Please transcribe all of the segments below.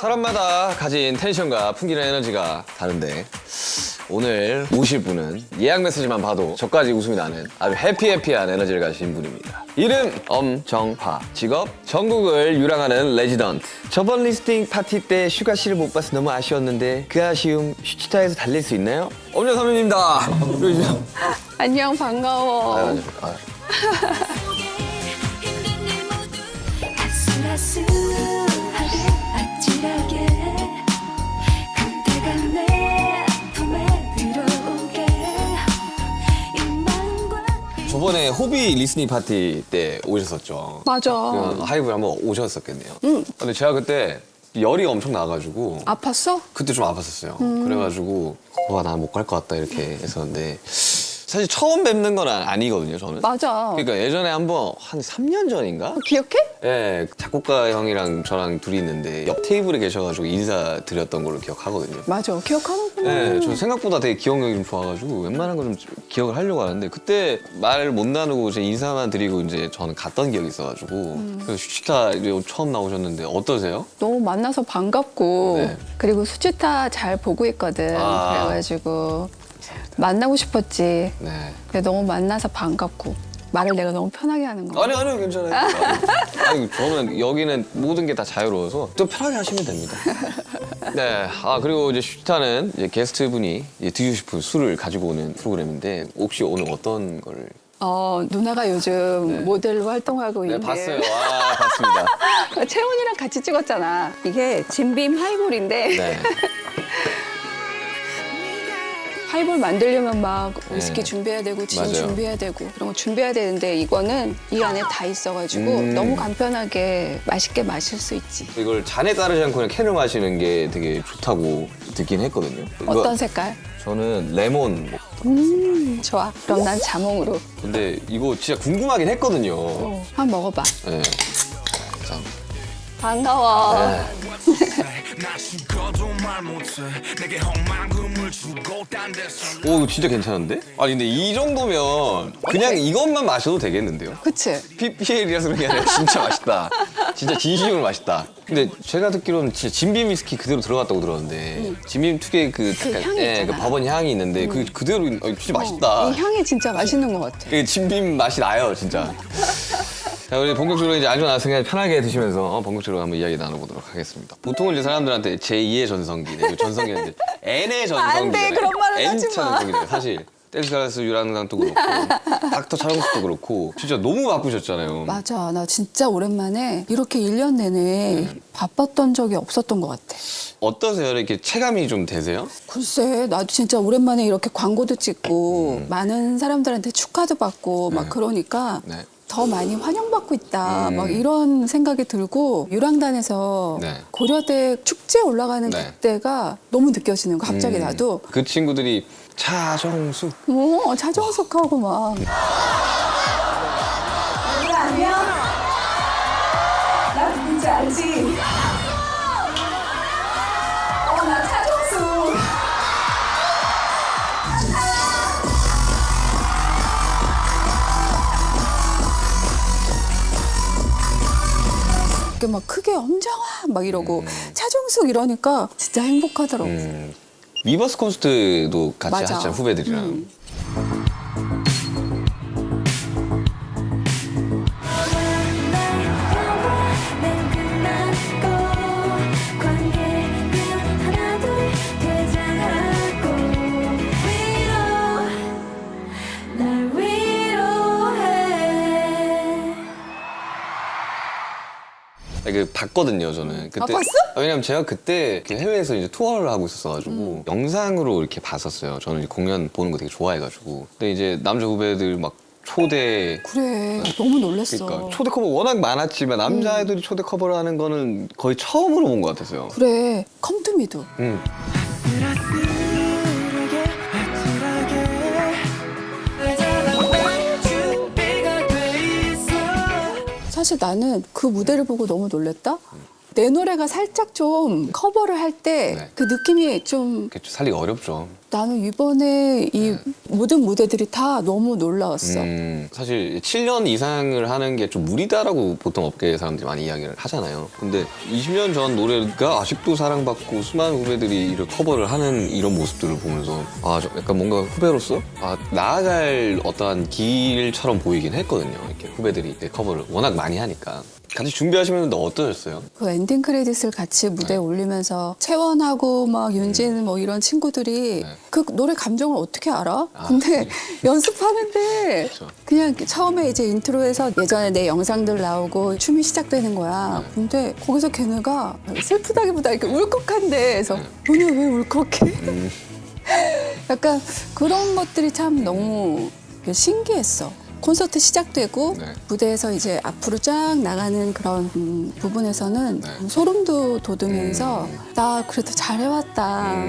사람마다 가진 텐션과 풍기는 에너지가 다른데 오늘 모실 분은 예약 메시지만 봐도 저까지 웃음이 나는 아주 해피해피한 에너지를 가진 분입니다. 이름 엄정화, 직업 전국을 유랑하는 레지던트. 저번 리스팅 파티 때 슈가 씨를 못 봐서 너무 아쉬웠는데 그 아쉬움 슈치타에서 달랠 수 있나요? 엄정 선배님입니다. 안녕, 반가워. 저번에 호비 리스닝 파티 때 오셨었죠. 맞아. 하이브에 한번 오셨었겠네요. 근데 제가 그때 열이 엄청 나가지고 아팠어? 그때 좀 아팠었어요. 그래가지고 와, 나 못 갈 것 같다 이렇게 했었는데 사실 처음 뵙는 건 아니거든요, 저는. 맞아. 그러니까 예전에 한번 한 3년 전인가? 기억해? 네, 작곡가 형이랑 저랑 둘이 있는데 옆 테이블에 계셔가지고 인사드렸던 걸로 기억하거든요. 맞아, 기억하는구나. 네, 저 생각보다 되게 기억력이 좀 좋아가지고 웬만한 거 좀 기억을 하려고 하는데 그때 말 못 나누고 제 인사만 드리고 이제 저는 갔던 기억이 있어가지고 그래서 슈치타 처음 나오셨는데 어떠세요? 너무 만나서 반갑고 네. 그리고 수치타 잘 보고 있거든. 아. 그래가지고 만나고 싶었지. 네. 근데 너무 만나서 반갑고 말을 내가 너무 편하게 하는 거. 아니요, 괜찮아요. 아니, 저는 여기는 모든 게 다 자유로워서 또 편하게 하시면 됩니다. 네, 그리고 이제 슈타는 이제 게스트분이 이제 드시고 싶은 술을 가지고 오는 프로그램인데 혹시 오늘 어떤 걸? 누나가 요즘 모델로 활동하고 네, 있는. 봤어요. 봤습니다. 채원이랑 같이 찍었잖아. 이게 진빔 하이볼인데 네. 하이볼 만들려면 막 위스키 네. 준비해야 되고 진 맞아요. 준비해야 되고 그런 거 준비해야 되는데 이거는 이 안에 다 있어가지고 너무 간편하게 맛있게 마실 수 있지. 이걸 잔에 따르지 않고 그냥 캔을 마시는 게 되게 좋다고 듣긴 했거든요. 어떤 색깔? 저는 레몬. 좋아. 그럼 난 자몽으로. 근데 이거 진짜 궁금하긴 했거든요. 한번 먹어봐. 네. 자, 반가워. 네. 오, 이거 진짜 괜찮은데? 아니 근데 이 정도면 그냥 이것만 마셔도 되겠는데요? 그치? PPL이라서 그런 게 아니라 진짜 맛있다. 진짜 진심으로 맛있다. 근데 제가 듣기로는 진짜 진빔 위스키 그대로 들어갔다고 들었는데 진빔 특유의 그 향이 있잖아. 그 버번 향이 있는데 그 그대로 진짜 맛있다. 이 향이 진짜 맛있는 것 같아. 그 진빔 맛이 나요, 진짜. 자, 우리 본격적으로 이제 안주 나왔으니까 편하게 드시면서 본격적으로 한번 이야기 나눠보도록 하겠습니다. 보통은 이제 사람들한테 제2의 전성기, 그 전성기는 이제 N의 전성기. 안 돼, 그런 말은 하지 마. 전성기잖아요, 사실. 댄스가라스 유랑강도 그렇고, 닥터 차영수도 그렇고, 진짜 너무 바쁘셨잖아요. 맞아. 나 진짜 오랜만에 이렇게 1년 내내 바빴던 적이 없었던 것 같아. 어떠세요? 이렇게 체감이 좀 되세요? 글쎄, 나도 진짜 오랜만에 이렇게 광고도 찍고 많은 사람들한테 축하도 받고 막 그러니까 네. 더 많이 환영받고 있다. 막 이런 생각이 들고 유랑단에서 네. 고려대 축제 올라가는 네. 그때가 너무 느껴지는 거 갑자기 나도. 그 친구들이 차정수. 차정숙하고 막. 안녕. 나 누군지 알지? 나 차정수. 이렇게 막 크게 엄정화 막 이러고 차정숙 이러니까 진짜 행복하더라고. 위버스 콘서트도 같이 맞아. 하셨잖아요, 후배들이랑. 그 봤거든요, 저는. 그때. 봤어? 왜냐면 제가 그때 이렇게 해외에서 이제 투어를 하고 있었어가지고 영상으로 이렇게 봤었어요. 저는 이제 공연 보는 거 되게 좋아해가지고. 근데 이제 남자 후배들 막 초대. 그래, 너무 놀랬어. 그러니까 초대 커버 워낙 많았지만 남자애들이 초대 커버를 하는 거는 거의 처음으로 본 것 같았어요. 그래, 컴투미도. 사실 나는 그 무대를 보고 너무 놀랬다. 내 노래가 살짝 좀 커버를 할 때 네. 그 느낌이 좀 그쵸, 살리기 어렵죠. 나는 이번에 이 모든 무대들이 다 너무 놀라웠어. 사실 7년 이상을 하는 게 좀 무리다라고 보통 업계 사람들이 많이 이야기를 하잖아요. 근데 20년 전 노래가 아직도 사랑받고 수많은 후배들이 이를 커버를 하는 이런 모습들을 보면서 저 약간 뭔가 후배로서 나아갈 어떠한 길처럼 보이긴 했거든요. 이렇게 후배들이 이렇게 커버를 워낙 많이 하니까. 같이 준비하시면 어떠셨어요? 그 엔딩 크레딧을 같이 무대에 올리면서 채원하고 막 윤진 뭐 이런 친구들이 네. 그 노래 감정을 어떻게 알아? 근데 연습하는데 그쵸. 그냥 처음에 이제 인트로에서 예전에 내 영상들 나오고 춤이 시작되는 거야. 근데 거기서 걔네가 슬프다기보다 이렇게 울컥한데 그래서 너네 왜 울컥해? 약간 그런 것들이 참 너무 신기했어. 콘서트 시작되고 네. 무대에서 이제 앞으로 쫙 나가는 그런 부분에서는 네. 소름도 돋으면서 나 그래도 잘해왔다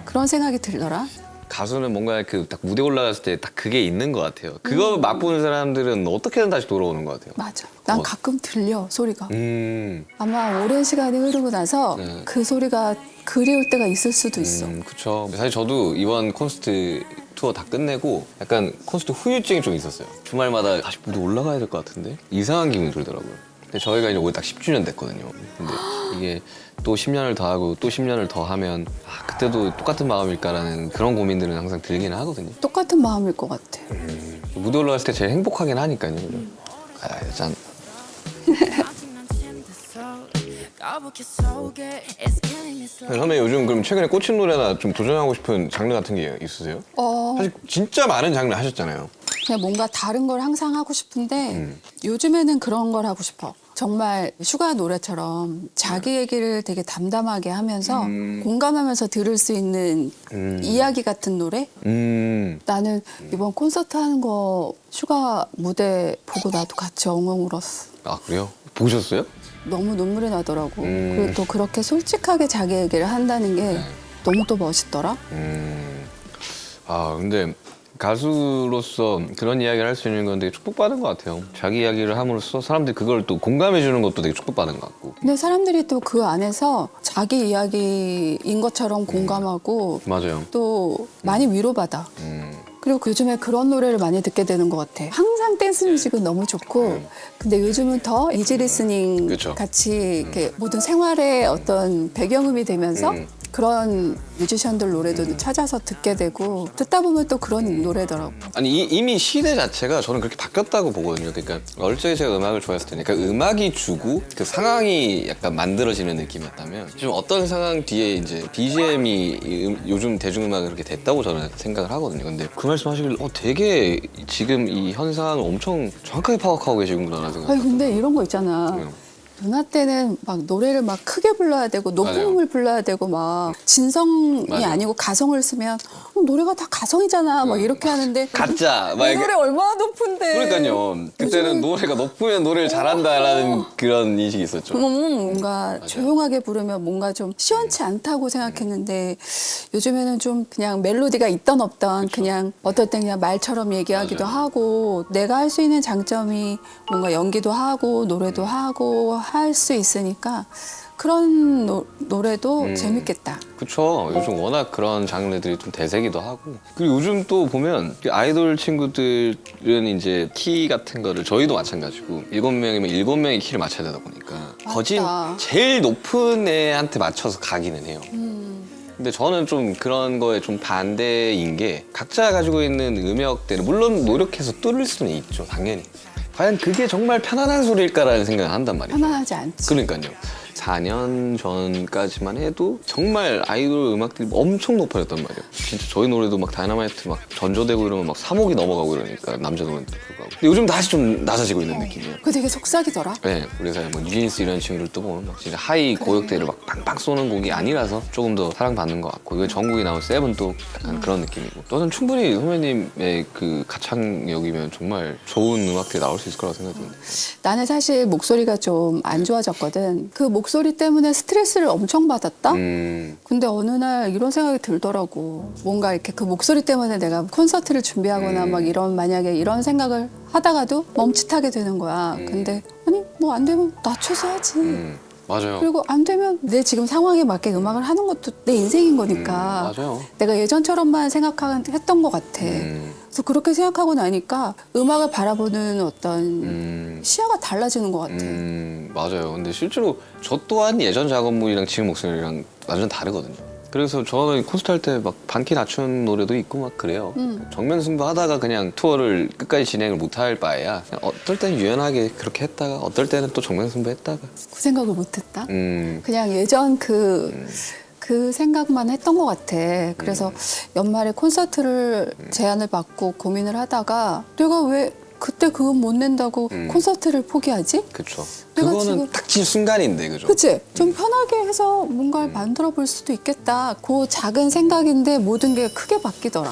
그런 생각이 들더라. 가수는 뭔가 그 딱 무대 올라갔을 때 딱 그게 있는 것 같아요. 그거 맛보는 사람들은 어떻게든 다시 돌아오는 것 같아요. 맞아. 난 어. 가끔 들려 소리가. 음, 아마 오랜 시간이 흐르고 나서 네. 그 소리가 그리울 때가 있을 수도 있어. 그쵸. 사실 저도 이번 콘서트 투어 다 끝내고 약간 콘서트 후유증이 좀 있었어요. 주말마다 다시 무대 올라가야 될 것 같은데? 이상한 기분이 들더라고요. 근데 저희가 이제 올해 딱 10주년 됐거든요. 근데 이게 또 10년을 더 하고 또 10년을 더 하면 그때도 똑같은 마음일까라는 그런 고민들은 항상 들기는 하거든요. 똑같은 마음일 것 같아. 무대 올라갔을 때 제일 행복하긴 하니까요. 짠. 선배 요즘 그럼 최근에 꽂힌 노래나 좀 도전하고 싶은 장르 같은 게 있으세요? 사실 진짜 많은 장르 하셨잖아요. 그냥 뭔가 다른 걸 항상 하고 싶은데 요즘에는 그런 걸 하고 싶어. 정말 슈가 노래처럼 자기 얘기를 되게 담담하게 하면서 공감하면서 들을 수 있는 이야기 같은 노래? 나는 이번 콘서트 하는 거 슈가 무대 보고 나도 같이 엉엉 울었어. 아 그래요? 보셨어요? 너무 눈물이 나더라고. 그리고 또 그렇게 솔직하게 자기 얘기를 한다는 게 너무 또 멋있더라. 근데 가수로서 그런 이야기를 할 수 있는 건 되게 축복받은 것 같아요. 자기 이야기를 함으로써 사람들이 그걸 또 공감해 주는 것도 되게 축복받은 것 같고. 근데 사람들이 또 그 안에서 자기 이야기인 것처럼 공감하고 맞아요. 또 많이 위로받아. 그리고 요즘에 그런 노래를 많이 듣게 되는 것 같아. 항상 댄스 뮤직은 너무 좋고, 근데 요즘은 더 이지 리스닝 그쵸. 같이 이렇게 모든 생활의 어떤 배경음이 되면서 그런 뮤지션들 노래도 찾아서 듣게 되고, 듣다 보면 또 그런 노래더라고. 아니 이미 시대 자체가 저는 그렇게 바뀌었다고 보거든요. 그러니까 어릴 적에 제가 음악을 좋아했을 때니까 음악이 주고 그 상황이 약간 만들어지는 느낌이었다면 지금 어떤 상황 뒤에 이제 BGM이 요즘 대중음악이 그렇게 됐다고 저는 생각을 하거든요. 근데 그 말씀하시길 되게 지금 이 현상을 엄청 정확하게 파악하고 계시는구나 생각. 아니, 근데 이런 거 있잖아. 누나 때는 막 노래를 막 크게 불러야 되고 높은 맞아요. 음을 불러야 되고 막 진성이 맞아요. 아니고 가성을 쓰면 노래가 다 가성이잖아 막 이렇게 하는데 가짜 막 이 이렇게- 노래 얼마나 높은데. 그러니까요. 그때는 노래가 높으면 노래를 잘한다라는 그런 인식이 있었죠. 뭔가 조용하게 부르면 뭔가 좀 시원치 않다고 생각했는데 요즘에는 좀 그냥 멜로디가 있던 없던 그냥 어떨 땐 그냥 말처럼 얘기하기도 맞아요. 하고 내가 할 수 있는 장점이 뭔가 연기도 하고 노래도 하고 할 수 있으니까 그런 노래도 재밌겠다. 그쵸. 요즘 워낙 그런 장르들이 좀 대세기도 하고. 그리고 요즘 또 보면 그 아이돌 친구들은 이제 키 같은 거를 저희도 마찬가지고 7명이면 7명의 키를 맞춰야 되다 보니까 거진 제일 높은 애한테 맞춰서 가기는 해요. 근데 저는 좀 그런 거에 좀 반대인 게 각자 가지고 있는 음역대를 물론 노력해서 뚫을 수는 있죠. 당연히. 과연 그게 정말 편안한 소리일까라는 생각을 한단 말이에요. 편안하지 않지. 그러니까요. 4년 전까지만 해도 정말 아이돌 음악들이 엄청 높아졌단 말이에요. 진짜 저희 노래도 막 다이너마이트 막 전조되고 이러면 막 3억이 넘어가고 이러니까 남자 노래도 불구하고. 근데 요즘 다시 좀 낮아지고 있는 느낌이에요. 그거 되게 속삭이더라. 네, 그래서 뭐 뉴진스 이런 친구들도 보면 막 진짜 하이 고역대를 막 팡팡 쏘는 곡이 아니라서 조금 더 사랑받는 것 같고 이거 전국이 나온 세븐도 약간 그런 느낌이고 저는 충분히 선배님의 그 가창력이면 정말 좋은 음악들이 나올 수 있을 거라고 생각합니다. 나는 사실 목소리가 좀 안 좋아졌거든. 그 목소리 때문에 스트레스를 엄청 받았다? 근데 어느 날 이런 생각이 들더라고. 뭔가 이렇게 그 목소리 때문에 내가 콘서트를 준비하거나 막 이런 만약에 이런 생각을 하다가도 멈칫하게 되는 거야. 근데 아니 뭐 안 되면 낮춰서 하지. 맞아요. 그리고 안 되면 내 지금 상황에 맞게 음악을 하는 것도 내 인생인 거니까. 맞아요. 내가 예전처럼만 생각했던 것 같아. 그래서 그렇게 생각하고 나니까 음악을 바라보는 어떤 시야가 달라지는 것 같아. 맞아요. 근데 실제로 저 또한 예전 작업물이랑 지금 목소리랑 완전 다르거든요. 그래서 저는 콘서트 할 때 막 반키 낮춘 노래도 있고 막 그래요. 정면 승부하다가 그냥 투어를 끝까지 진행을 못할 바에야 그냥 어떨 때는 유연하게 그렇게 했다가 어떨 때는 또 정면 승부했다가 그 생각을 못했다. 음, 그냥 예전 그 생각만 했던 것 같아. 그래서 연말에 콘서트를 제안을 받고 고민을 하다가 내가 왜 그때 그건 못 낸다고 콘서트를 포기하지? 그쵸. 내가 그거는 지금- 딱 진 순간인데 그죠? 그치? 좀 편하게 해서 뭔가를 만들어 볼 수도 있겠다. 그 작은 생각인데 모든 게 크게 바뀌더라.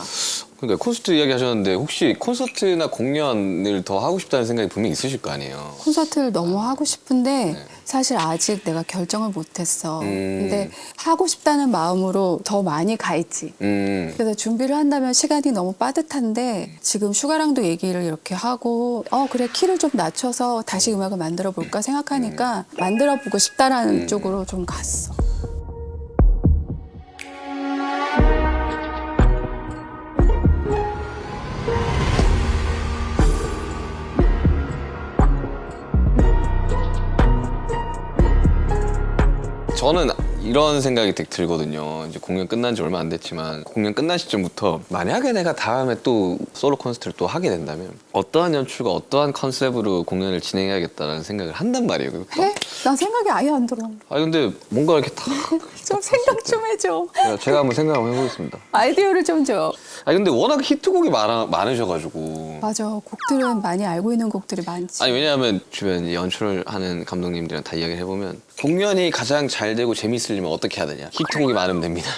그러니까 콘서트 이야기 하셨는데 혹시 콘서트나 공연을 더 하고 싶다는 생각이 분명히 있으실 거 아니에요? 콘서트를 너무 하고 싶은데 사실 아직 내가 결정을 못했어. 근데 하고 싶다는 마음으로 더 많이 가 있지. 그래서 준비를 한다면 시간이 너무 빠듯한데 지금 슈가랑도 얘기를 이렇게 하고 그래 키를 좀 낮춰서 다시 음악을 만들어 볼까 생각하니까 만들어 보고 싶다라는 쪽으로 좀 갔어. 저는 이런 생각이 되게 들거든요. 이제 공연 끝난 지 얼마 안 됐지만 공연 끝난 시점부터 만약에 내가 다음에 또 솔로 콘서트를 또 하게 된다면 어떠한 연출과 어떠한 컨셉으로 공연을 진행해야겠다는 생각을 한단 말이에요. 해? 난 생각이 아예 안 들어. 아니 근데 뭔가 이렇게 딱 좀 생각 좀 해줘. 제가 한번 생각 한번 해보겠습니다. 아이디어를 좀 줘. 아니 근데 워낙 히트곡이 많으셔가지고 맞아. 곡들은 많이 알고 있는 곡들이 많지. 아니 왜냐하면 주변 연출을 하는 감독님들이랑 다 이야기를 해보면 공연이 가장 잘 되고 재밌으려면 어떻게 해야 되냐 히트곡이 많으면 됩니다.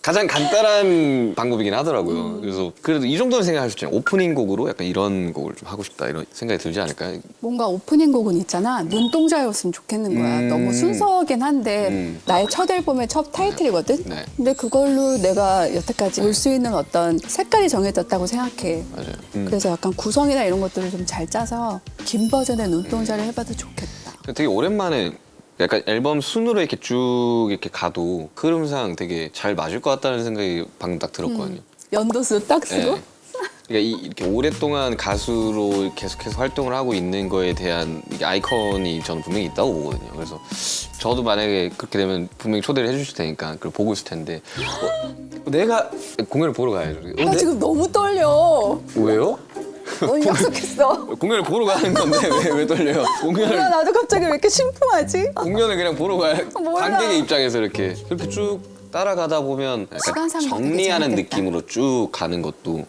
가장 간단한 방법이긴 하더라고요. 그래서 그래도 이 정도는 생각할 수 있잖아요. 오프닝 곡으로 약간 이런 곡을 좀 하고 싶다 이런 생각이 들지 않을까요? 뭔가 오프닝 곡은 있잖아. 눈동자였으면 좋겠는 거야. 너무 순서긴 한데 나의 첫 앨범의 첫 타이틀이거든. 네. 근데 그걸로 내가 여태까지 볼 수 있는 어떤 색깔이 정해졌다고 생각해. 맞아요. 그래서 약간 구성이나 이런 것들을 좀 잘 짜서 긴 버전의 눈동자를 해봐도 좋겠다. 되게 오랜만에 약간 앨범 순으로 이렇게 쭉 이렇게 가도 흐름상 되게 잘 맞을 것 같다는 생각이 방금 딱 들었거든요. 연도수 딱 쓰고. 네. 그러니까 이렇게 오랫동안 가수로 계속해서 활동을 하고 있는 거에 대한 이게 아이콘이 저는 분명히 있다고 보거든요. 그래서 저도 만약에 그렇게 되면 분명히 초대를 해주실 테니까 그걸 보고 있을 텐데 내가 공연을 보러 가야죠. 나 지금 너무 떨려. 왜요? 너 약속했어. 공연을 보러 가는 건데 왜 떨려요? 뭐야 나도 갑자기 왜 이렇게 심쿵하지? 공연을 그냥 보러 가야 몰라. 관객의 입장에서 이렇게 쭉 따라가다 보면 약간 시간상 되게 정리하는 재밌겠다. 느낌으로 쭉 가는 것도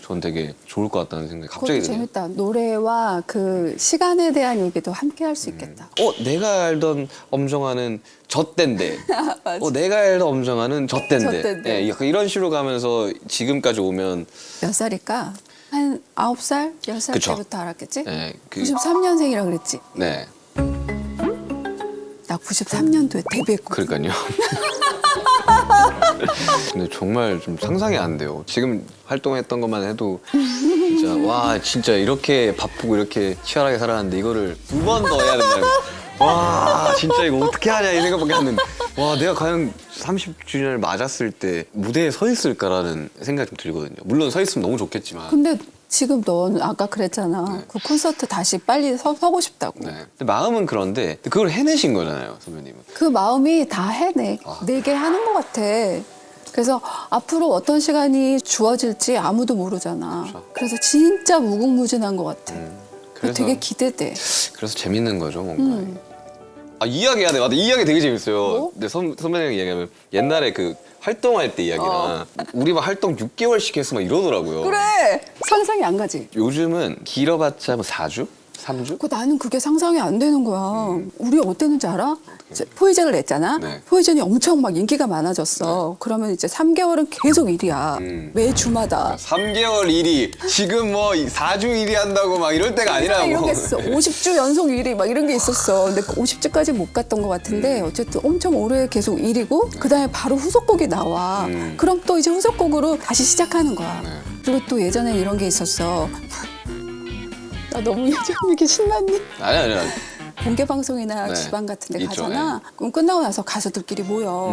전 되게 좋을 것 같다는 생각이 갑자기 그것도 드네요. 재밌다. 노래와 그 시간에 대한 얘기도 함께 할 수 있겠다. 내가 알던 엄정화는 저 땐데. 맞아. 내가 알던 엄정화는 저 땐데. 저 땐데. 예, 약간 이런 식으로 가면서 지금까지 오면 몇 살일까? 한 9살? 10살 그쵸. 때부터 알았겠지? 예, 93년생이라 그랬지? 네, 나 93년도에 데뷔했고. 그러니까요. 근데 정말 좀 상상이 안 돼요. 지금 활동했던 것만 해도 진짜 와 진짜 이렇게 바쁘고 이렇게 치열하게 살았는데 이거를 2번 더 해야 된다고. 와 진짜 이거 어떻게 하냐 이 생각밖에 안 드는데 와 내가 과연 30주년을 맞았을 때 무대에 서 있을까라는 생각이 좀 들거든요. 물론 서 있으면 너무 좋겠지만 근데 지금 넌 아까 그랬잖아. 그 콘서트 다시 빨리 서고 싶다고. 네. 근데 마음은 그런데 그걸 해내신 거잖아요, 선배님은. 그 마음이 다 해내. 내게 하는 것 같아. 그래서 앞으로 어떤 시간이 주어질지 아무도 모르잖아. 그렇죠. 그래서 진짜 무궁무진한 것 같아. 그래서 되게 기대돼. 그래서 재밌는 거죠, 뭔가. 이야기 해야 돼. 맞아, 이 이야기 되게 재밌어요. 뭐? 근데 선배님 이야기하면 옛날에 그 활동할 때 이야기나 우리 막 활동 6개월씩 했어 막 이러더라고요. 그래! 상상이 안 가지? 요즘은 길어봤자 뭐 4주? 3주? 나는 그게 상상이 안 되는 거야. 우리 어땠는지 알아? 이제 포이즌을 냈잖아. 네. 포이즌이 엄청 막 인기가 많아졌어. 그러면 이제 3개월은 계속 1위야. 매 주마다. 3개월 1위. 지금 뭐 4주 1위 한다고 막 이럴 때가 아니라고. 이런 게 있어. 50주 연속 1위 막 이런 게 있었어. 근데 50주까지 못 갔던 것 같은데 어쨌든 엄청 오래 계속 1위고 그다음에 바로 후속곡이 나와. 그럼 또 이제 후속곡으로 다시 시작하는 거야. 그리고 또 예전에 이런 게 있었어. 나 너무 요즘 이렇게 신났니? 아니. 공개 방송이나 네. 주방 같은 데 있죠, 가잖아. 그럼 끝나고 나서 가수들끼리 모여.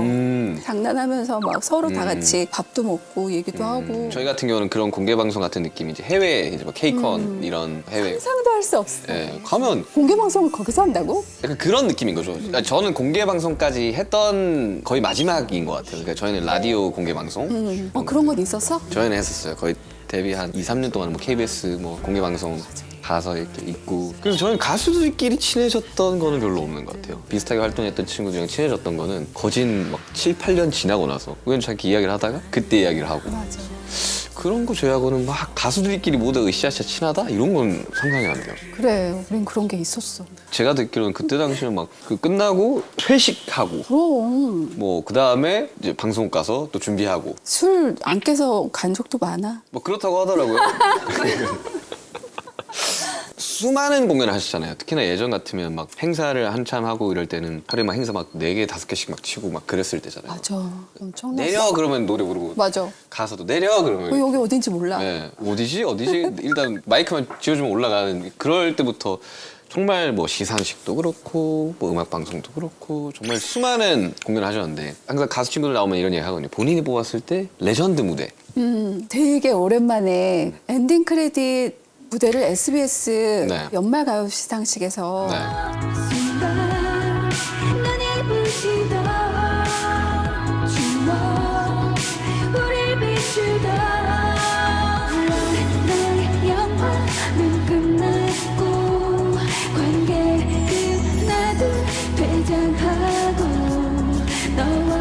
장난하면서 막 서로 다 같이 밥도 먹고 얘기도 하고. 저희 같은 경우는 그런 공개 방송 같은 느낌이 이제 해외 이제 뭐 케이컨 이런 해외 상상도 할 수 없어. 예, 가면 공개 방송을 거기서 한다고? 약간 그런 느낌인 거죠. 그러니까 저는 공개 방송까지 했던 거의 마지막인 것 같아요. 그러니까 저희는 라디오 공개 방송 그런 건 있었어? 저희는 했었어요. 거의 데뷔 한 2, 3년 동안 뭐 KBS 뭐 공개 방송 가서 이렇게 있고. 그래서 저는 가수들끼리 친해졌던 거는 별로 없는 것 같아요. 비슷하게 활동했던 친구들이랑 친해졌던 거는 거진 막 7, 8년 지나고 나서 우연찮게 이야기를 하다가 그때 이야기를 하고 맞아. 그런 거 제외하고는 막 가수들끼리 모두 으쌰으쌰 친하다? 이런 건 상상이 안 돼요. 그래, 우린 그런 게 있었어. 제가 듣기로는 그때 당시는 막 그 끝나고 회식하고 그럼 뭐 그 다음에 이제 방송 가서 또 준비하고 술 안 깨서 간 적도 많아. 뭐 그렇다고 하더라고요. 수많은 공연을 하시잖아요. 특히나 예전 같으면 막 행사를 한참 하고 이럴 때는 하루에 막 행사 막 4개, 5개씩 막 치고 막 그랬을 때잖아요. 맞아. 엄청났어. 내려 그러면 노래 부르고 맞아. 가서도 내려 그러면 여기 어딘지 몰라. 네, 어디지? 일단 마이크만 쥐어주면 올라가는 그럴 때부터 정말 뭐 시상식도 그렇고 뭐 음악 방송도 그렇고 정말 수많은 공연을 하셨는데 항상 가수 친구들 나오면 이런 얘기 하거든요. 본인이 뽑았을 때 레전드 무대. 되게 오랜만에 엔딩 크레딧 무대를 SBS 네. 연말 가요 시상식에서 네. 순간 눈이 부시던 추억 우릴 비추던 나의 영화는 끝났고 관계 끝나도 퇴장하고 너와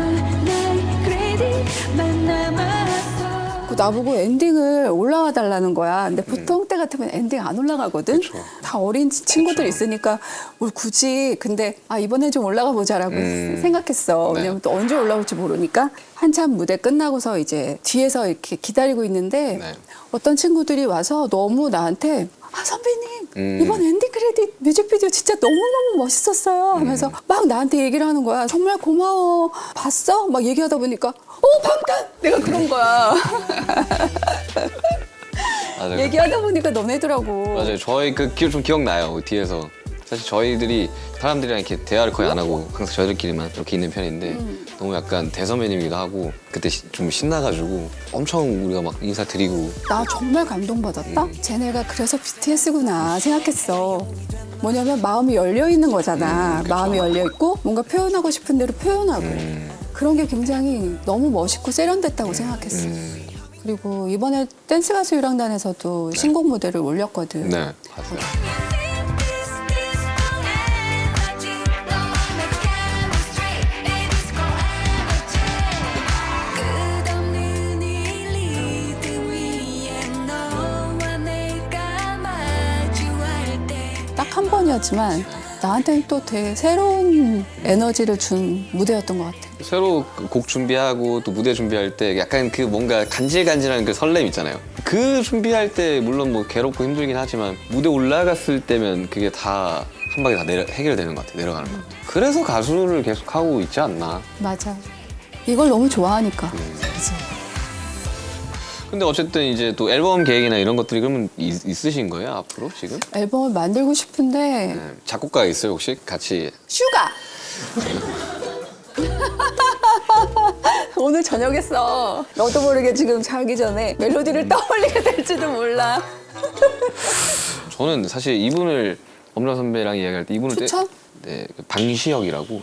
나의 크레딧만 남았어. 나보고 엔딩을 올라와 달라는 거야. 근데 보통 때 같으면 엔딩 안 올라가거든. 그쵸. 다 어린 친구들 있으니까 뭘 굳이 근데 이번에 좀 올라가 보자라고 생각했어. 네. 왜냐면 또 언제 올라올지 모르니까 한참 무대 끝나고서 이제 뒤에서 이렇게 기다리고 있는데 네. 어떤 친구들이 와서 너무 나한테 선배님 이번 엔딩 크레딧 뮤직비디오 진짜 너무너무 멋있었어요 하면서 막 나한테 얘기를 하는 거야. 정말 고마워. 봤어? 막 얘기하다 보니까 방탄! 내가 그런 거야. 맞아요. 얘기하다 보니까 너네더라고. 맞아요. 저희 좀 기억나요. 그 뒤에서. 사실 저희들이 사람들이랑 이렇게 대화를 거의 안 하고 항상 저희들끼리만 이렇게 있는 편인데 너무 약간 대선배님이기도 하고 그때 좀 신나가지고 엄청 우리가 막 인사드리고 나 정말 감동받았다. 쟤네가 그래서 BTS구나 생각했어. 뭐냐면 마음이 열려 있는 거잖아. 마음이 열려 있고 뭔가 표현하고 싶은 대로 표현하고 그런 게 굉장히 너무 멋있고 세련됐다고 생각했어. 그리고 이번에 댄스 가수 유랑단에서도 신곡 무대를 올렸거든. 네. 맞아요. 딱 한 번이었지만 나한테는 또 되게 새로운 에너지를 준 무대였던 것 같아. 새로 곡 준비하고 또 무대 준비할 때 약간 그 뭔가 간질간질한 그 설렘 있잖아요. 그 준비할 때 물론 뭐 괴롭고 힘들긴 하지만 무대 올라갔을 때면 그게 다 한 방에 다 해결되는 것 같아. 내려가는 것 같아. 그래서 가수를 계속 하고 있지 않나. 맞아. 이걸 너무 좋아하니까. 그치? 근데 어쨌든 이제 또 앨범 계획이나 이런 것들이 그러면 있으신 거예요 앞으로 지금? 앨범을 만들고 싶은데 네. 작곡가 있어요 혹시 같이? 슈가! 오늘 저녁 했어. 너도 모르게 지금 자기 전에 멜로디를 떠올리게 될지도 몰라. 저는 사실 이분을 엄라 선배랑 이야기할 때 이분을 추천? 네, 방시혁이라고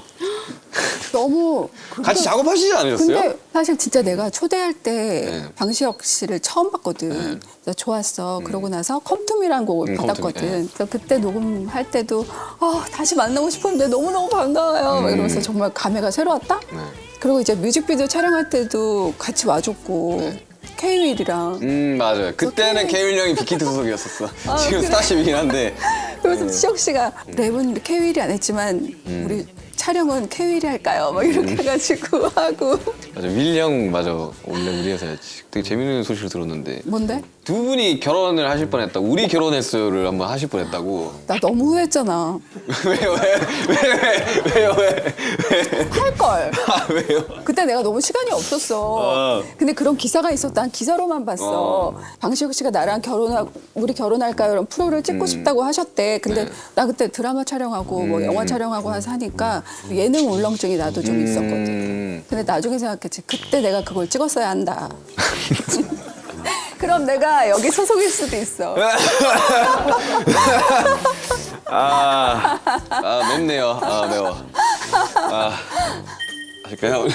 너무 같이 작업하시지 않으셨어요? 근데 사실 진짜 내가 초대할 때 네. 방시혁 씨를 처음 봤거든. 그래서 좋았어. 그러고 나서 컴투미라는 곡을 받았거든. 컴투미, 그래서 그때 녹음할 때도 다시 만나고 싶었는데 너무너무 반가워요. 막 이러면서 정말 감회가 새로웠다. 네. 그리고 이제 뮤직비디오 촬영할 때도 같이 와줬고 K-윌이랑 맞아요. 그때는 케윌 형이 빅히트 소속이었었어. 지금 그래. 스타쉽이긴 한데. 그래서 시혁 씨가 랩은 K-윌이 안 했지만 우리 촬영은 K-윌이 할까요? 막 이렇게 해가지고 하고 맞아, 윌 형 맞아. 원래 우리 회사였지. 되게 재밌는 소식을 들었는데 뭔데? 두 분이 결혼을 하실 뻔했다. 우리 결혼했어요를 한번 하실 뻔했다고. 나 너무 후회했잖아. 왜요? 할 걸. 왜요? 그때 내가 너무 시간이 없었어. 근데 그런 기사가 있었다. 난 기사로만 봤어. 방시혁 씨가 나랑 우리 결혼할까요? 이런 프로를 찍고 싶다고 하셨대. 근데 나 그때 드라마 촬영하고 뭐 영화 촬영하고 해서 하니까 예능 울렁증이 나도 좀 있었거든. 근데 나중에 생각했지. 그때 내가 그걸 찍었어야 한다. 그럼 내가 여기 소속일 수도 있어. 맵네요. 매워. 아실까요?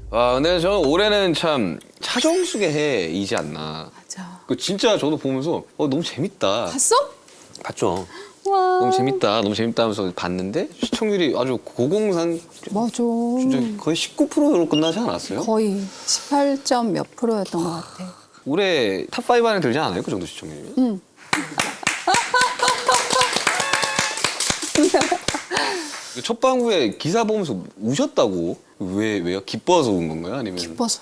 근데 저는 올해는 참 차정숙의 해이지 않나. 맞아. 그 진짜 저도 보면서 너무 재밌다. 봤어? 봤죠. 와. 너무 재밌다 하면서 봤는데 시청률이 아주 고공산 맞아. 진짜 거의 19%로 끝나지 않았어요? 거의 18점 몇 프로였던 것 같아. 올해 탑5 안에 들지 않아요? 그 정도 시청률이면? 응. 첫 방구에 기사 보면서 우셨다고? 왜요? 기뻐서 운 건가요? 아니면? 기뻐서.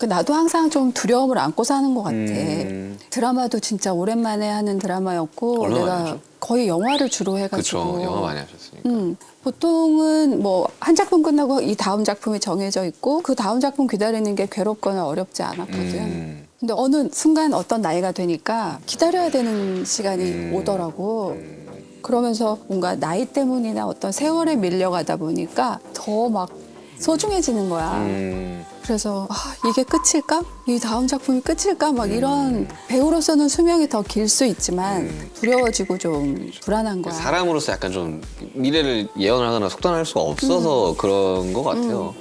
나도 항상 좀 두려움을 안고 사는 것 같아. 드라마도 진짜 오랜만에 하는 드라마였고 얼마나 내가 많이 하죠? 거의 영화를 주로 해가지고. 그쵸. 영화 많이 하셨으니까. 보통은 뭐 한 작품 끝나고 이 다음 작품이 정해져 있고 그 다음 작품 기다리는 게 괴롭거나 어렵지 않았거든. 근데 어느 순간 어떤 나이가 되니까 기다려야 되는 시간이 오더라고. 그러면서 뭔가 나이 때문이나 어떤 세월에 밀려가다 보니까 더 막 소중해지는 거야. 그래서 이게 끝일까? 이 다음 작품이 끝일까? 막 이런 배우로서는 수명이 더 길 수 있지만 두려워지고 좀 불안한 거야. 사람으로서 약간 좀 미래를 예언을 하거나 속단할 수가 없어서 그런 것 같아요.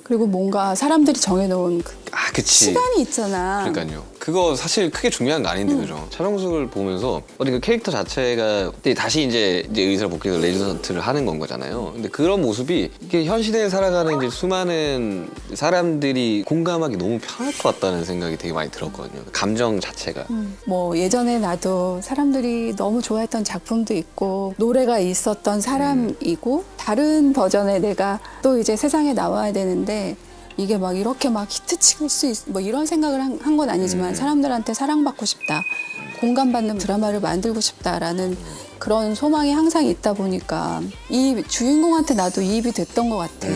그리고 뭔가 사람들이 정해놓은 그 그치. 시간이 있잖아. 그러니까요. 그거 사실 크게 중요한 거 아닌데 그죠? 차정숙을 보면서 어디 그 캐릭터 자체가 다시 이제 의사를 복귀해서 레지던트를 하는 건 거잖아요. 근데 그런 모습이 이게 현 시대에 살아가는 이제 수많은 사람들이 공감하기 너무 편할 것 같다는 생각이 되게 많이 들었거든요. 감정 자체가. 뭐 예전에 나도 사람들이 너무 좋아했던 작품도 있고 노래가 있었던 사람이고 다른 버전의 내가 또 이제 세상에 나와야 되는데 이게 막 이렇게 막 히트칠 수 있, 뭐 이런 생각을 한 건 아니지만 사람들한테 사랑받고 싶다. 공감받는 드라마를 만들고 싶다라는 그런 소망이 항상 있다 보니까 이 주인공한테 나도 이입이 됐던 것 같아.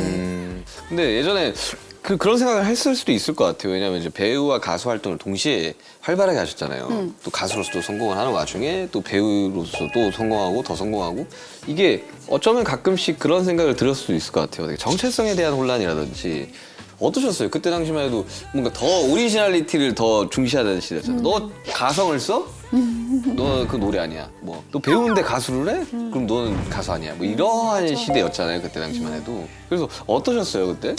근데 예전에 그런 생각을 했을 수도 있을 것 같아요. 왜냐하면 이제 배우와 가수 활동을 동시에 활발하게 하셨잖아요. 또 가수로서도 성공을 하는 와중에 또 배우로서 또 성공하고 더 성공하고 이게 어쩌면 가끔씩 그런 생각을 들을 수도 있을 것 같아요. 되게 정체성에 대한 혼란이라든지 어떠셨어요? 그때 당시만 해도 뭔가 더 오리지널리티를 더 중시하던 시대였잖아요. 너 가성을 써? 너 그 노래 아니야. 뭐 너 배우인데 가수를 해? 그럼 너는 가수 아니야. 뭐 이러한 시대였잖아요. 그때 당시만 해도. 그래서 어떠셨어요 그때?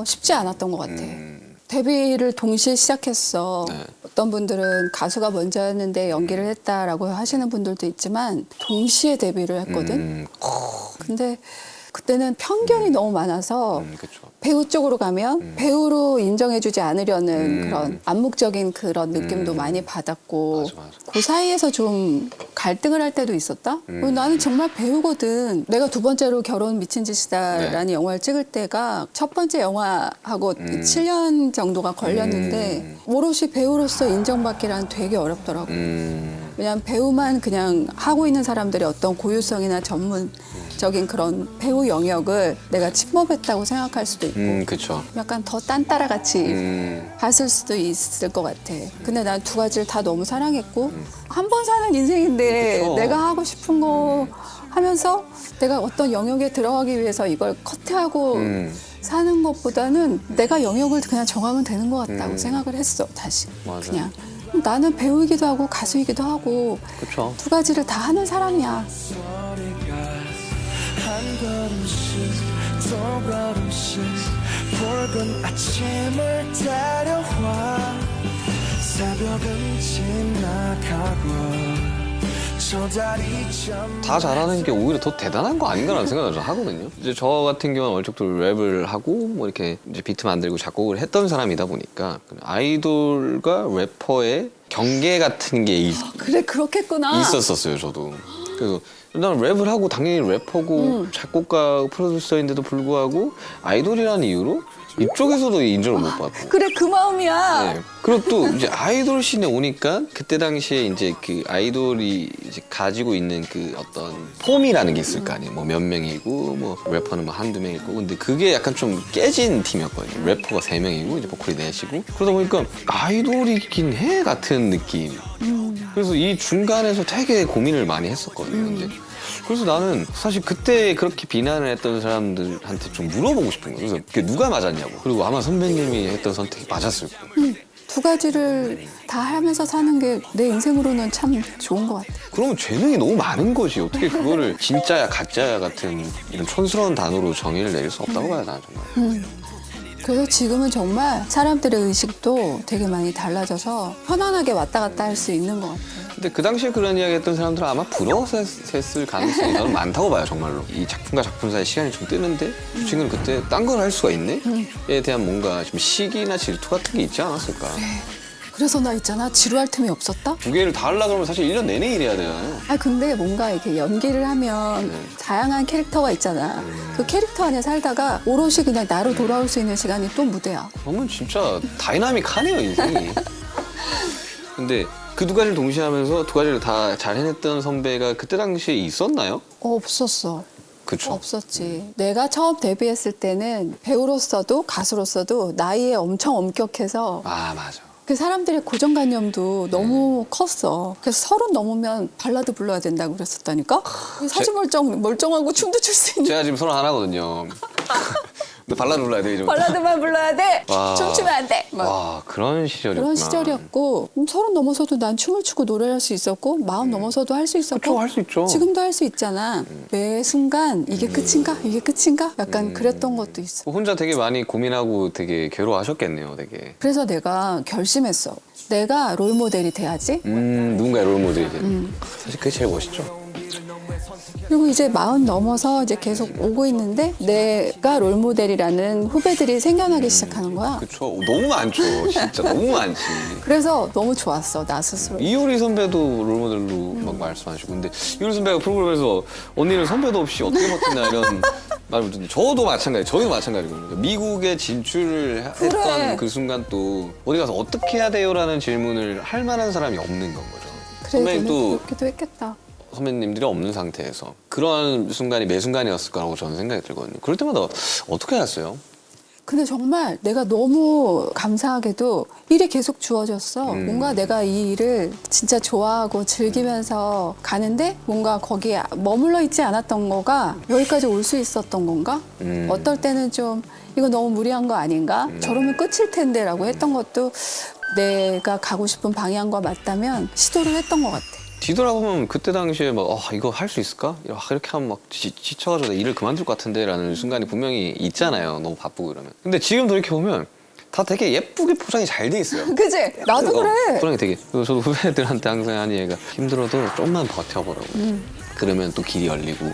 쉽지 않았던 것 같아. 데뷔를 동시에 시작했어. 네. 어떤 분들은 가수가 먼저였는데 연기를 했다라고 하시는 분들도 있지만 동시에 데뷔를 했거든. 근데 그때는 편견이 너무 많아서 그렇죠. 배우 쪽으로 가면 배우로 인정해주지 않으려는 그런 암묵적인 그런 느낌도 많이 받았고 맞아. 그 사이에서 좀 갈등을 할 때도 있었다. 나는 정말 배우거든. 내가 두 번째로 결혼 미친 짓이다라는 네. 영화를 찍을 때가 첫 번째 영화하고 7년 정도가 걸렸는데 오롯이 배우로서 인정받기란 되게 어렵더라고. 왜냐하면 배우만 그냥 하고 있는 사람들의 어떤 고유성이나 전문적인 그런 배우 영역을 내가 침범했다고 생각할 수도 있고 그렇죠. 약간 더 딴따라 같이 봤을 수도 있을 것 같아. 근데 난 두 가지를 다 너무 사랑했고 한 번 사는 인생인데 그쵸. 내가 하고 싶은 거 하면서 내가 어떤 영역에 들어가기 위해서 이걸 커트하고 사는 것보다는 내가 영역을 그냥 정하면 되는 것 같다고 생각을 했어. 다시 맞아. 그냥 나는 배우이기도 하고 가수이기도 하고 그렇죠. 두 가지를 다 하는 사람이야. 한 걸음씩 두 걸음씩 붉은 아침을 데려와 새벽은 지나가고 저 다리점 다 잘하는 게 오히려 더 대단한 거 아닌가라는 생각을 좀 하거든요. 이제 저 같은 경우는 어릴 적부터 랩을 하고 뭐 이렇게 이제 비트 만들고 작곡을 했던 사람이다 보니까 아이돌과 래퍼의 경계 같은 게 그래 그렇겠구나. 있었었어요, 저도. 그래서 난 랩을 하고 당연히 래퍼고 작곡가 프로듀서인데도 불구하고 아이돌이라는 이유로 이쪽에서도 인정을 못 받고. 그래 그 마음이야. 네. 그리고 또 이제 아이돌 씬에 오니까 그때 당시에 이제 그 아이돌이 이제 가지고 있는 그 어떤 폼이라는 게 있을 거 아니에요. 뭐 몇 명이고 뭐 래퍼는 뭐 한두 명이고 근데 그게 약간 좀 깨진 팀이었거든요. 래퍼가 3명이고 이제 보컬이 4시고 그러다 보니까 아이돌이긴 해 같은 느낌. 그래서 이 중간에서 되게 고민을 많이 했었거든요. 근데 그래서 나는 사실 그때 그렇게 비난을 했던 사람들한테 좀 물어보고 싶은 거예요. 그래서 그게 누가 맞았냐고. 그리고 아마 선배님이 했던 선택이 맞았을 거예요. 두 가지를 다 하면서 사는 게 내 인생으로는 참 좋은 것 같아. 그러면 재능이 너무 많은 거지. 어떻게 그거를 진짜야 가짜야 같은 이런 촌스러운 단어로 정의를 내릴 수 없다고 봐요, 나는 정말. 그래서 지금은 정말 사람들의 의식도 되게 많이 달라져서 편안하게 왔다 갔다 할 수 있는 것 같아요. 근데 그 당시에 그런 이야기 했던 사람들은 아마 부러워서 했을 가능성이 저는 많다고 봐요, 정말로. 이 작품과 작품 사이 시간이 좀 뜨는데 지금 그때 딴 걸 할 수가 있네? 에 대한 뭔가 좀 시기나 질투 같은 게 있지 않았을까. 그래서 나 있잖아 지루할 틈이 없었다. 두 개를 다 하려고 그러면 사실 1년 내내 일해야 되잖아요. 아 근데 뭔가 이렇게 연기를 하면 다양한 캐릭터가 있잖아. 그 캐릭터 안에 살다가 오롯이 그냥 나로 돌아올 수 있는 시간이 또 무대야. 그러면 진짜 다이나믹하네요, 인생이. 근데 그 두 가지를 동시에 하면서 두 가지를 다 잘 해냈던 선배가 그때 당시에 있었나요? 없었어. 그쵸. 없었지. 내가 처음 데뷔했을 때는 배우로서도 가수로서도 나이에 엄청 엄격해서 아, 맞아. 그 사람들의 고정관념도 너무 컸어. 그래서 30 넘으면 발라드 불러야 된다고 그랬었다니까? 사진 멀쩡하고 춤도 출 수 있는 제가 지금 31거든요. 근데 발라드 불러야 돼, 이제. 발라드만 불러야 돼! 와. 춤추면 안 돼! 막 와, 그런 시절이었구나. 그런 시절이었고 30 넘어서도 난 춤을 추고 노래를 할 수 있었고 40 넘어서도 할 수 있었고 그쵸, 할 수 있죠. 지금도 할 수 있잖아. 매 순간 이게 끝인가? 이게 끝인가? 약간 그랬던 것도 있어. 혼자 되게 많이 고민하고 되게 괴로워하셨겠네요, 되게. 그래서 내가 결심했어. 내가 롤모델이 돼야지. 누군가의 롤모델이 되는. 사실 그게 제일 멋있죠. 그리고 이제 40 넘어서 이제 계속 오고 있는데 내가 롤모델이라는 후배들이 생겨나기 시작하는 거야. 그쵸. 너무 많죠. 진짜 너무 많지. 그래서 너무 좋았어, 나 스스로. 이효리 선배도 롤모델로 막 말씀하시고. 근데 이효리 선배가 프로그램에서 언니는 선배도 없이 어떻게 버티냐 이런 말을 듣는데 저도 마찬가지거든요. 미국에 진출을 했던 그 순간 또 어디 가서 어떻게 해야 돼요라는 질문을 할 만한 사람이 없는 건 거죠. 그래, 선배님도 그렇기도 했겠다. 선배님들이 없는 상태에서 그런 순간이 매 순간이었을 거라고 저는 생각이 들거든요. 그럴 때마다 어떻게 하셨어요? 근데 정말 내가 너무 감사하게도 일이 계속 주어졌어. 뭔가 내가 이 일을 진짜 좋아하고 즐기면서 가는데 뭔가 거기에 머물러 있지 않았던 거가 여기까지 올 수 있었던 건가? 어떨 때는 좀 이거 너무 무리한 거 아닌가? 저러면 끝일 텐데라고 했던 것도 내가 가고 싶은 방향과 맞다면 시도를 했던 것 같아. 뒤돌아보면 그때 당시에 막 이거 할 수 있을까? 이렇게 하면 막 지쳐가지고 나 일을 그만둘 것 같은데 라는 순간이 분명히 있잖아요. 너무 바쁘고 이러면. 근데 지금 돌이켜보면 다 되게 예쁘게 포장이 잘 돼 있어요. 그치? 나도 그래. 포장이 되게. 그리고 저도 후배들한테 항상 하는 얘기가 힘들어도 좀만 버텨보라고. 그러면 또 길이 열리고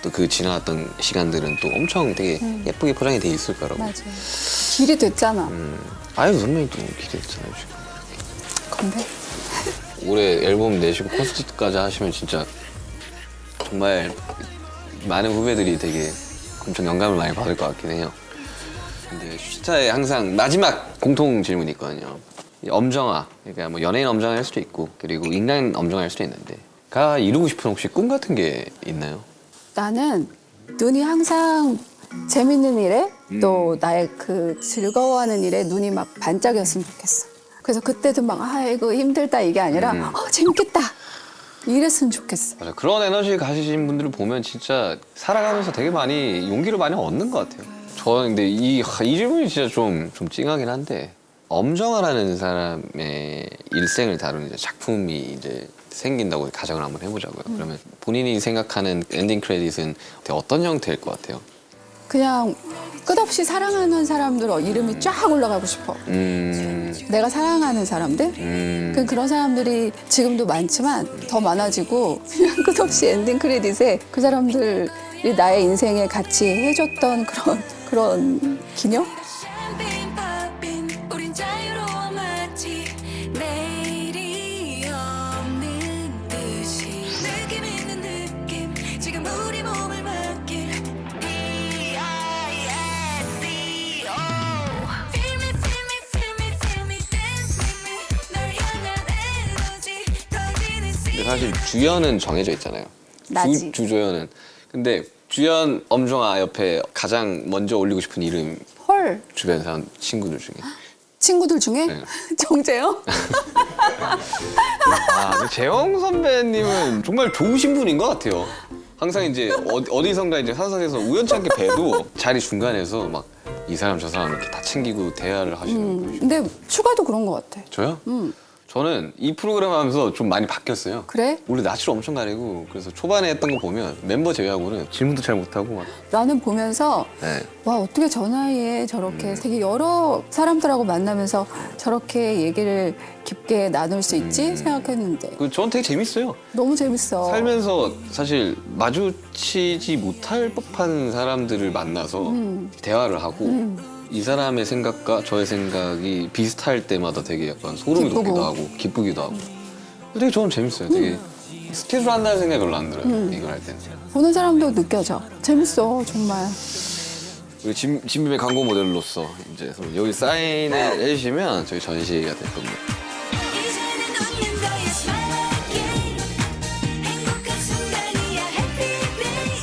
또 그 지나갔던 시간들은 또 엄청 되게 예쁘게 포장이 돼 있을 거라고. 맞아. 길이 됐잖아. 아유 선배님 또 길이 됐잖아요 지금. 근데 올해 앨범 내시고 콘서트까지 하시면 진짜 정말 많은 후배들이 되게 엄청 영감을 많이 받을 것 같긴 해요. 근데 슈타에 항상 마지막 공통 질문이 있거든요. 이 엄정화, 그러니까 뭐 연예인 엄정화일 수도 있고 그리고 인간 엄정화일 수도 있는데 가 이루고 싶은 혹시 꿈 같은 게 있나요? 나는 눈이 항상 재밌는 일에 또 나의 그 즐거워하는 일에 눈이 막 반짝였으면 좋겠어. 그래서 그때도 막 아이고 힘들다 이게 아니라 재밌겠다 이랬으면 좋겠어. 맞아, 그런 에너지 가지신 분들을 보면 진짜 살아가면서 되게 많이 용기를 많이 얻는 것 같아요. 저는 근데 이 질문이 진짜 좀 찡하긴 한데 엄정화라는 사람의 일생을 다루는 이제 작품이 이제 생긴다고 가정을 한번 해보자고요. 그러면 본인이 생각하는 엔딩 크레딧은 어떤 형태일 것 같아요? 그냥 끝없이 사랑하는 사람들 이름이 쫙 올라가고 싶어. 내가 사랑하는 사람들? 그런 사람들이 지금도 많지만 더 많아지고 그냥 끝없이 엔딩 크레딧에 그 사람들이 나의 인생에 같이 해줬던 그런 기념? 샴페인 팝인 우린 자유로워 마치 내일이 없는 듯이 느낌 있는 느낌 지금 우리 몸을 맡길 EISCO 사실 주연은 정해져 있잖아요. 나지. 주조연은. 근데 주연 엄정아 옆에 가장 먼저 올리고 싶은 이름 헐. 주변 사람 친구들 중에. 친구들 중에 네. 정재영? 아, 재영 선배님은 정말 좋으신 분인 것 같아요. 항상 이제 어디선가 이제 사석에서 우연찮게 봬도 자리 중간에서 막 이 사람 저 사람 이렇게 다 챙기고 대화를 하시는 분이죠. 근데 슈가도 그런 것 같아. 저요? 저는 이 프로그램 하면서 좀 많이 바뀌었어요. 그래? 원래 낯을 엄청 가리고 그래서 초반에 했던 거 보면 멤버 제외하고는 질문도 잘 못하고 막. 나는 보면서 네. 와 어떻게 저 나이에 저렇게 되게 여러 사람들하고 만나면서 저렇게 얘기를 깊게 나눌 수 있지 생각했는데 저는 되게 재밌어요. 너무 재밌어. 살면서 사실 마주치지 못할 법한 사람들을 만나서 대화를 하고 이 사람의 생각과 저의 생각이 비슷할 때마다 되게 약간 소름이 기쁘고. 돋기도 하고 기쁘기도 하고 되게 저는 재밌어요. 되게 스케줄 한다는 생각이 별로 안 들어요. 이걸 할 때는. 보는 사람도 느껴져. 재밌어 정말. 우리 진빔의 광고 모델로서 이제 여기 사인을 해주시면 저희 전시가 될 겁니다. 이제는 웃는 거야 smile again 행복한 순간이야 happy day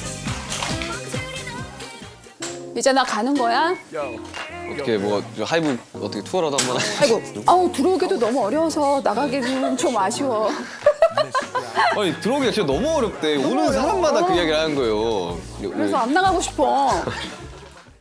이제 나 가는 거야? 어떻게 뭐 하이브 어떻게 투어라도 한번 아이고, 아우 들어오기도 너무 어려워서 나가기는 좀 아쉬워. 아니 들어오기가 진짜 너무 어렵대. 오는 사람마다 그 이야기를 하는 거예요. 그래서 안 나가고 싶어.